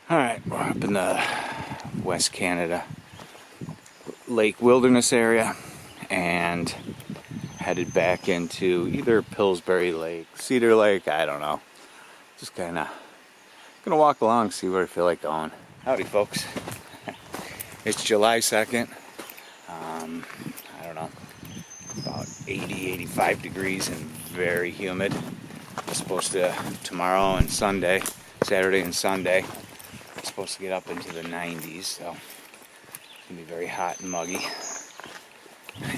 Alright, we're up in the West Canada Lake Wilderness area and headed back into either Pillsbury Lake, Cedar Lake, I don't know. Just kinda gonna walk along, see where I feel like going. Howdy folks. It's July 2nd. I don't know, about 80-85 degrees and very humid. It's supposed to, tomorrow and Sunday, Saturday and Sunday, it's supposed to get up into the 90s, so it's gonna be very hot and muggy.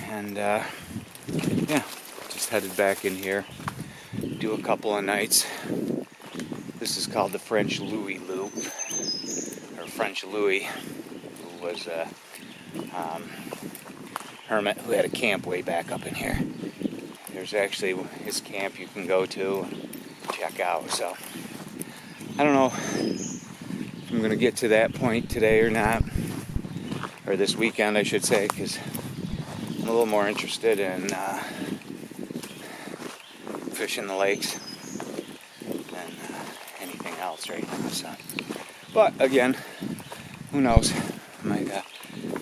And yeah, just headed back in here, do a couple of nights. This is called the French Louie Loop, or French Louie, who was a hermit who had a camp way back up in here. There's actually his camp you can go to and check out, so I don't know if I'm going to get to that point today or not, or this weekend I should say, because I'm a little more interested in fishing the lakes than anything else right now. So, but again, who knows? I might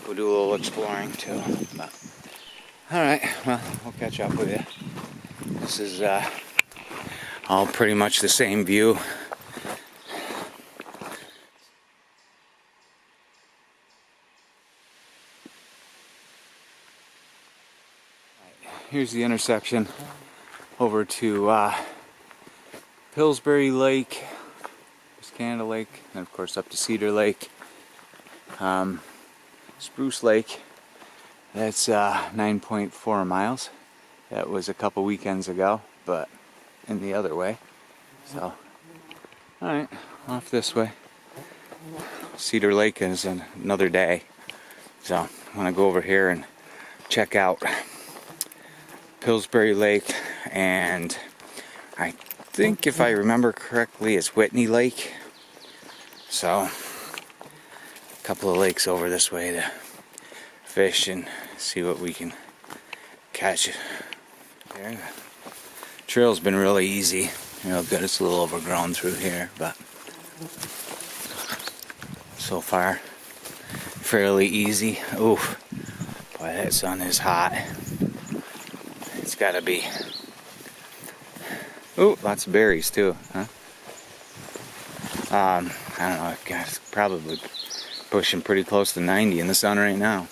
go do a little exploring too. But all right, well, we'll catch up with you. This is all pretty much the same view. Here's the intersection over to Pillsbury Lake, West Canada Lake, and of course up to Cedar Lake. Spruce Lake, that's 9.4 miles. That was a couple weekends ago, but in the other way. So, alright, off this way. Cedar Lake is another day. So, I want to go over here and check out Pillsbury Lake, and I think if I remember correctly it's Whitney Lake. So, a couple of lakes over this way to fish and see what we can catch. There, the trail's been really easy, real good. It's a little overgrown through here, but so far fairly easy. Oof, boy, that sun is hot. It's gotta be. Ooh, lots of berries too, huh? I don't know, it's probably pushing pretty close to 90 in the sun right now.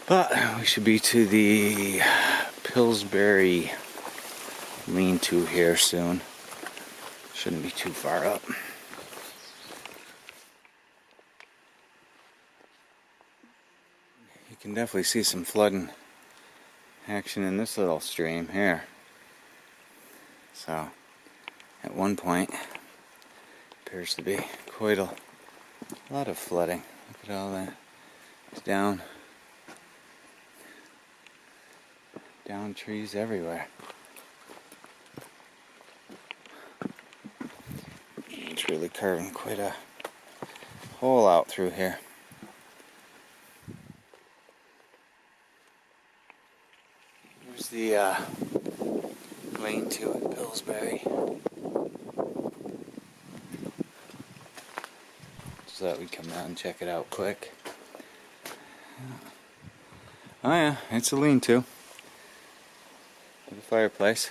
But we should be to the Pillsbury lean-to here soon. Shouldn't be too far up. You can definitely see some flooding action in this little stream here. So, at one point, appears to be quite a lot of flooding. Look at all that. It's down trees everywhere. It's really carving quite a hole out through here. Here's the lean-to at Pillsbury. Just thought we'd come down and check it out quick. Oh yeah, it's a lean-to with a fireplace,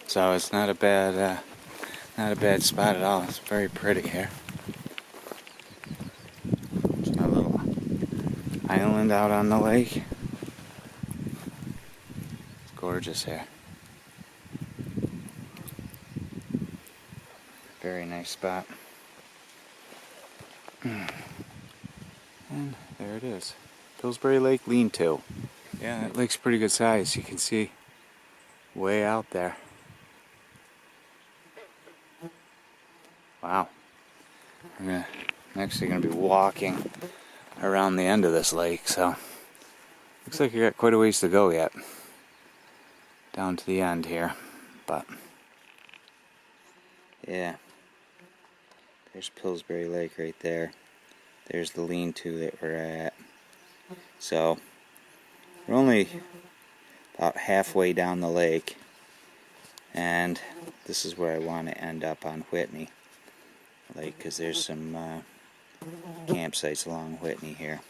so it's not a bad spot at all. It's very pretty here. Just a little island out on the lake. It's gorgeous here. Very nice spot. And there it is. Pillsbury Lake lean-to. Yeah, that lake's pretty good size. You can see way out there. Wow. I'm actually going to be walking around the end of this lake, so looks like you got quite a ways to go yet. Down to the end here, but yeah. There's Pillsbury Lake right there. There's the lean-to that we're at. So, we're only about halfway down the lake, and this is where I want to end up on Whitney. Lake because there's some campsites along Whitney here.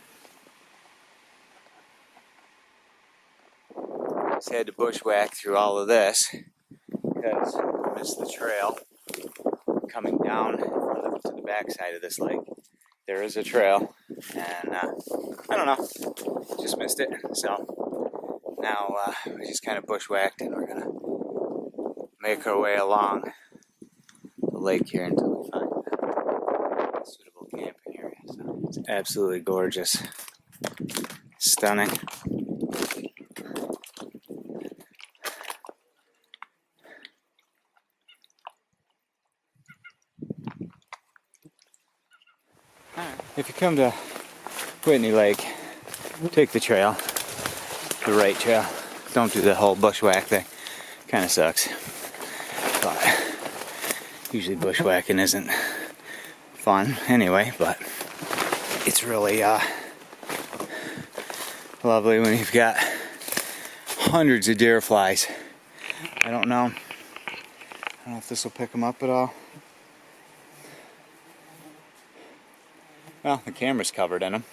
Just had to bushwhack through all of this because I missed the trail coming down to the backside of this lake. There is a trail, and I don't know, just missed it. So now we just kind of bushwhacked, and we're gonna make our way along the lake here until we find a suitable camping area. So it's absolutely gorgeous, stunning. If you come to Whitney Lake, take the trail, the right trail. Don't do the whole bushwhack thing. Kind of sucks. But usually bushwhacking isn't fun anyway, but it's really lovely when you've got hundreds of deer flies. I don't know if this will pick them up at all. Well, the camera's covered in them.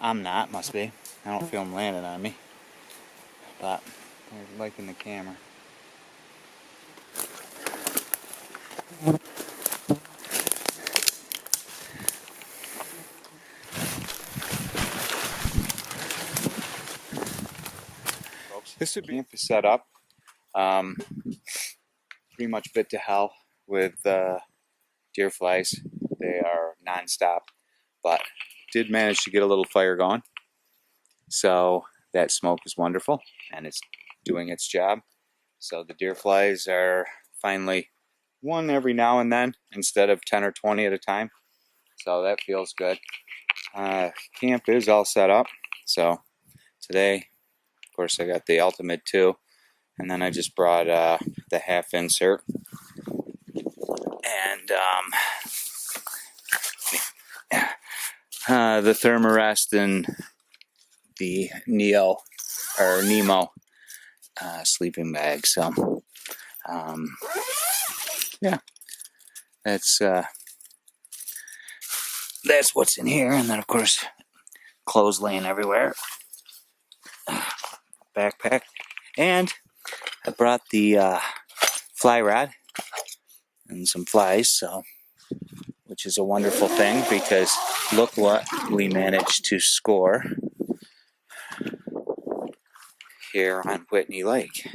I'm not, must be. I don't feel them landing on me. But they're liking the camera. This would be camp is set up. Pretty much bit to hell with deer flies. They are non-stop, but did manage to get a little fire going. So that smoke is wonderful, and it's doing its job. So the deer flies are finally one every now and then instead of 10 or 20 at a time. So that feels good. Camp is all set up. So today, of course, I got the Ultimate 2, and then I just brought the half insert. And the Thermarest and the Nemo sleeping bag. So yeah, that's what's in here. And then of course clothes laying everywhere, backpack, and I brought the fly rod and some flies, so which is a wonderful thing because look what we managed to score here on Whitney Lake.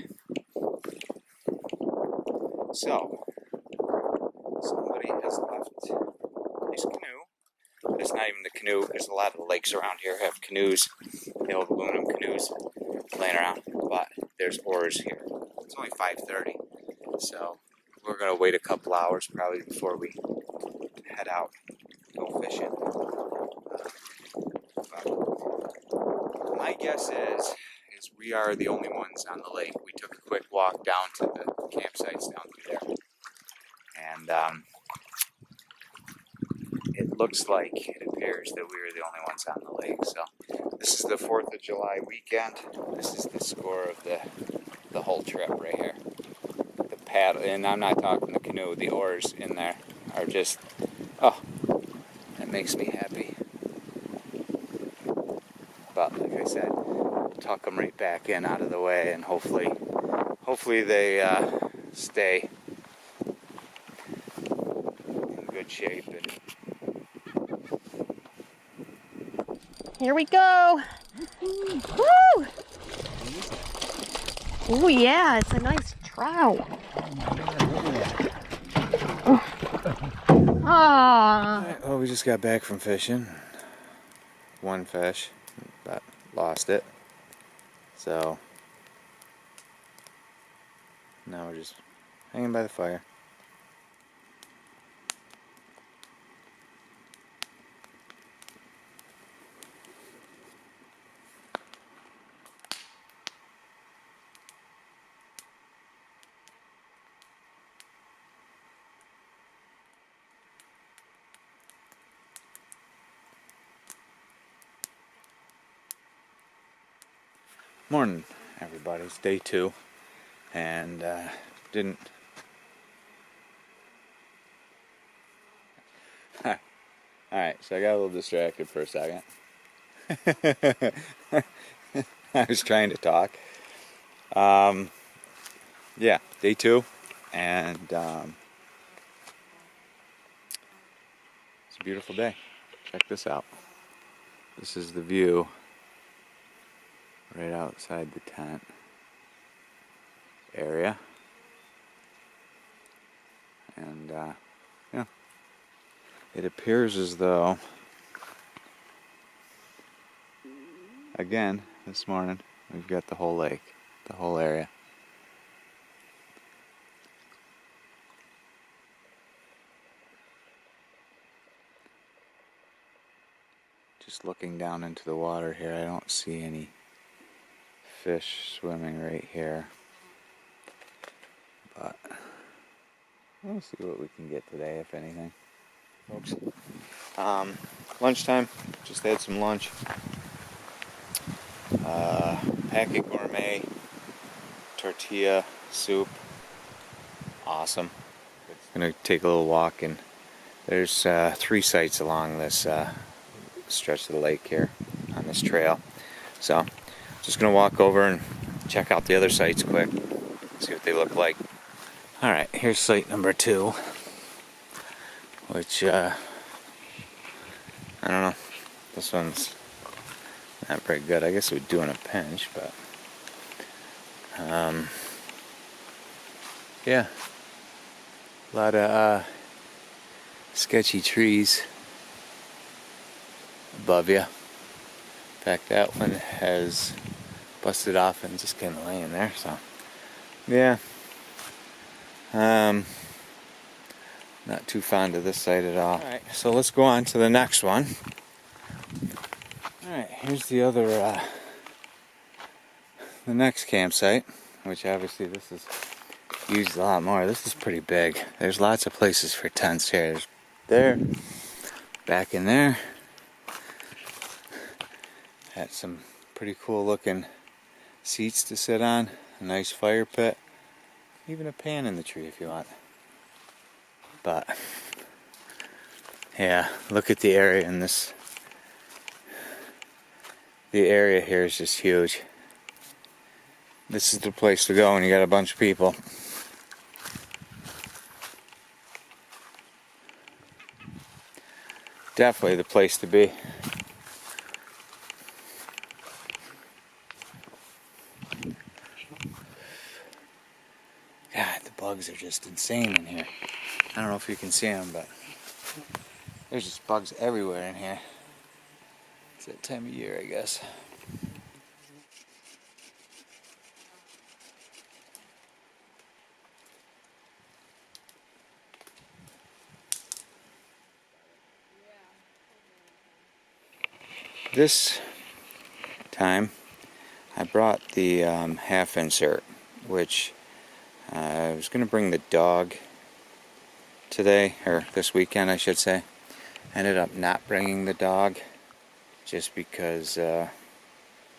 So somebody has left his canoe. It's not even the canoe. There's a lot of the lakes around here have canoes, the old aluminum canoes laying around, but there's oars here. It's only 5:30, so we're gonna wait a couple hours probably before we head out, go fishing. But my guess is we are the only ones on the lake. We took a quick walk down to the campsites down through there, and it looks like, it appears that we are the only ones on the lake. So this is the 4th of July weekend. This is the score of the whole trip right here. The paddle, and I'm not talking the canoe, the oars in there are just, oh, that makes me happy. But like I said, tuck them right back in out of the way, and hopefully they stay in good shape. And here we go. Woo! Oh yeah, it's a nice trout. Ah. well, we just got back from fishing. One fish, but lost it. So now we're just hanging by the fire. Morning, everybody. It's day 2, and didn't Alright, so I got a little distracted for a second. I was trying to talk. Yeah, day 2, and it's a beautiful day. Check this out. This is the view right outside the tent area, and yeah, it appears as though, again, this morning we've got the whole lake, the whole area. Just looking down into the water here, I don't see any fish swimming right here, but we'll see what we can get today, if anything, folks. Lunchtime, just had some lunch. Packet gourmet tortilla soup, awesome. Gonna take a little walk, and there's 3 sites along this stretch of the lake here on this trail, so just gonna walk over and check out the other sites quick, see what they look like. Alright, here's site number 2, which I don't know, this one's not very good. I guess it would do in a pinch, but yeah, a lot of sketchy trees above you. In fact, that one has busted off and just kind of laying there, so yeah, not too fond of this site at all. Alright, so let's go on to the next one. Alright, here's the other the next campsite, which obviously this is used a lot more. This is pretty big. There's lots of places for tents here. There's there, back in there. Got some pretty cool looking seats to sit on, a nice fire pit, even a pan in the tree if you want. But yeah, look at the area in this. The area here is just huge. This is the place to go when you got a bunch of people. Definitely the place to be. God, the bugs are just insane in here. I don't know if you can see them, but there's just bugs everywhere in here. It's that time of year, I guess. This time I brought the half insert, which I was going to bring the dog today, or this weekend I should say. Ended up not bringing the dog just because it's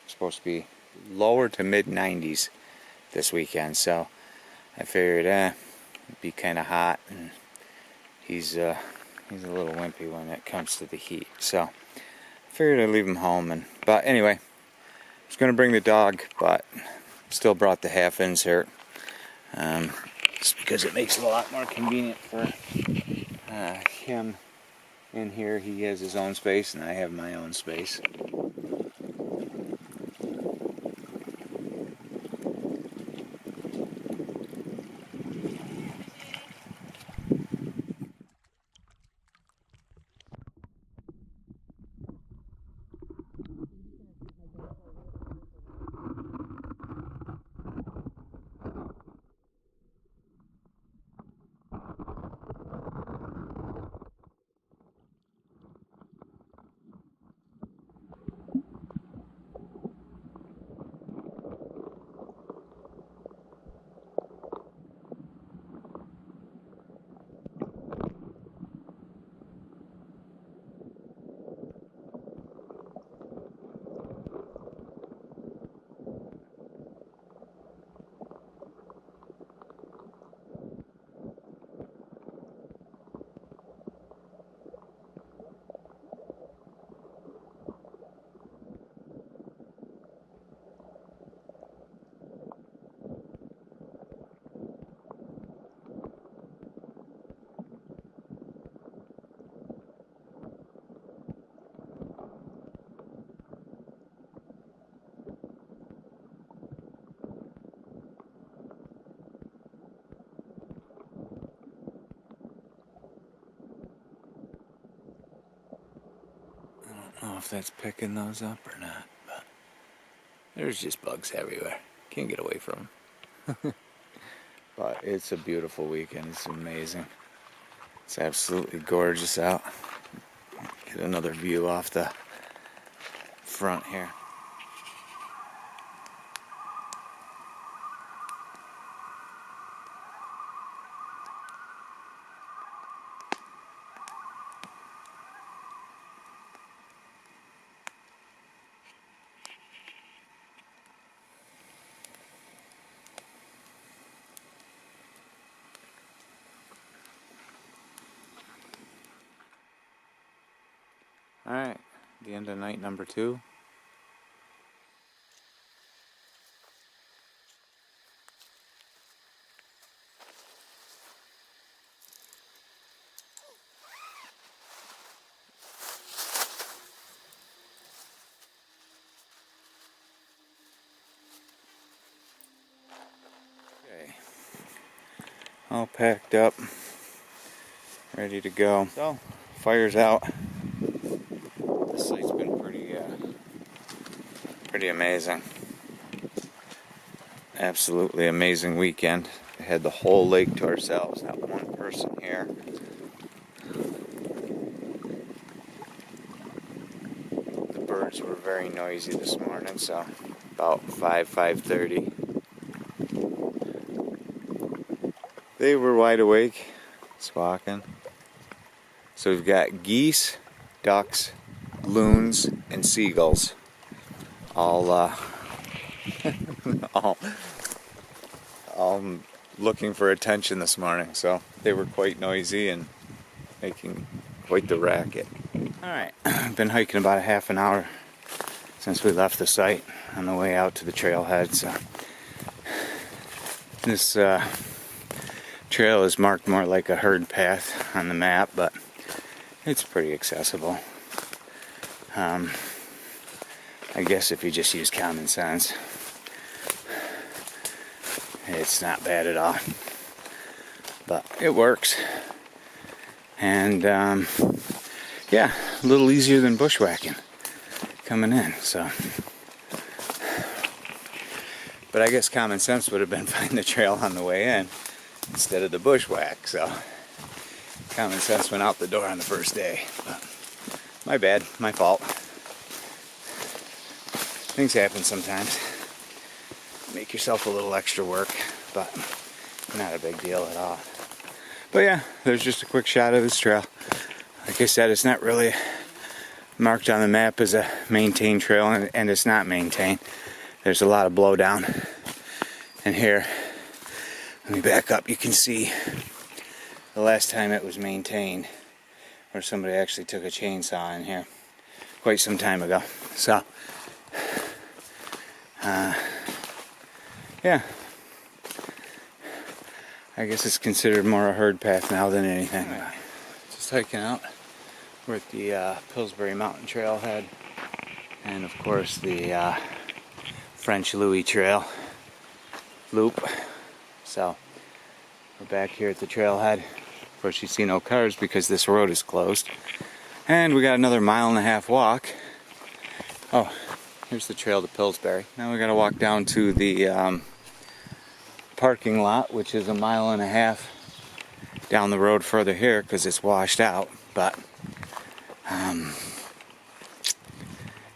supposed to be lower to mid 90s this weekend, so I figured it'd be kind of hot, and he's a little wimpy when it comes to the heat, so figured I'd leave him home. But anyway, I was going to bring the dog, but still brought the half insert, just because it makes it a lot more convenient for him in here. He has his own space and I have my own space. don't know if that's picking those up or not, but there's just bugs everywhere. Can't get away from them. But it's a beautiful weekend. It's amazing. It's absolutely gorgeous out. Get another view off the front here. Alright, the end of night number 2. Okay, all packed up, ready to go. So, fire's out. The site's been pretty amazing. Absolutely amazing weekend. We had the whole lake to ourselves, not one person here. The birds were very noisy this morning, so about 5:30. They were wide awake, squawking. So we've got geese, ducks, loons, and seagulls. All looking for attention this morning. So they were quite noisy and making quite the racket. Alright, I've been hiking about a half an hour since we left the site on the way out to the trailhead. So this trail is marked more like a herd path on the map, but it's pretty accessible. I guess if you just use common sense, it's not bad at all. But it works. And yeah, a little easier than bushwhacking coming in. So, but I guess common sense would have been find the trail on the way in instead of the bushwhack. So common sense went out the door on the first day. But my bad, my fault. Things happen sometimes. Make yourself a little extra work, but not a big deal at all. But yeah, there's just a quick shot of this trail. Like I said, it's not really marked on the map as a maintained trail, and it's not maintained. There's a lot of blowdown. And here, let me back up. You can see the last time it was maintained, where somebody actually took a chainsaw in here quite some time ago. So, yeah, I guess it's considered more a herd path now than anything. Just hiking out. We're at the Pillsbury Mountain Trailhead, and of course the French Louie Loop. So we're back here at the trailhead. Of course, you see no cars because this road is closed, and we got another 1.5 mile walk. Oh, here's the trail to Pillsbury. Now we got to walk down to the parking lot, which is 1.5 miles down the road further here because it's washed out. But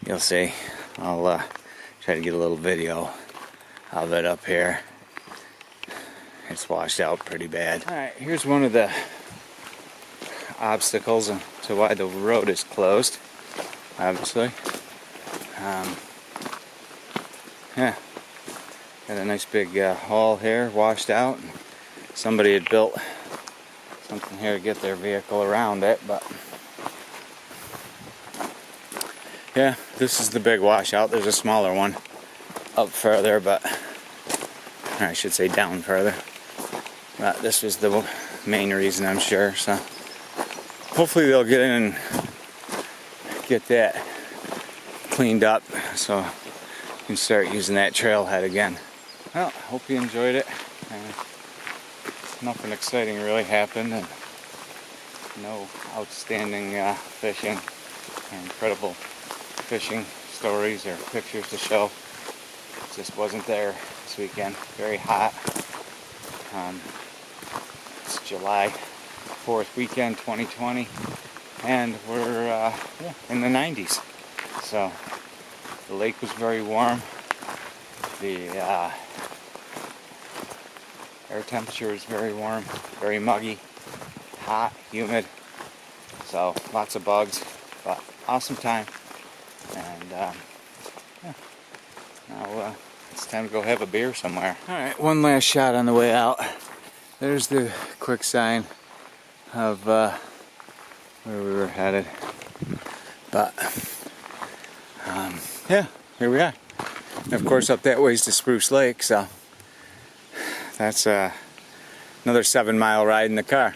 you'll see. I'll try to get a little video of it up here. It's washed out pretty bad. Alright, here's one of the obstacles to why the road is closed, obviously. Yeah, got a nice big hall here, washed out. Somebody had built something here to get their vehicle around it, but yeah, this is the big washout. There's a smaller one up further, but or I should say down further. But this was the main reason, I'm sure. So hopefully they'll get in and get that cleaned up so you can start using that trailhead again. Well, hope you enjoyed it. Nothing exciting really happened, and no outstanding fishing or incredible fishing stories or pictures to show. It just wasn't there this weekend. Very hot. It's July 4th weekend 2020 and we're in the 90s. So the lake was very warm. The air temperature is very warm, very muggy, hot, humid. So lots of bugs, but awesome time. And yeah, now it's time to go have a beer somewhere. Alright, one last shot on the way out. There's the quick sign of where we were headed. But yeah, here we are. And of course up that ways to Spruce Lake, so that's another 7-mile ride in the car.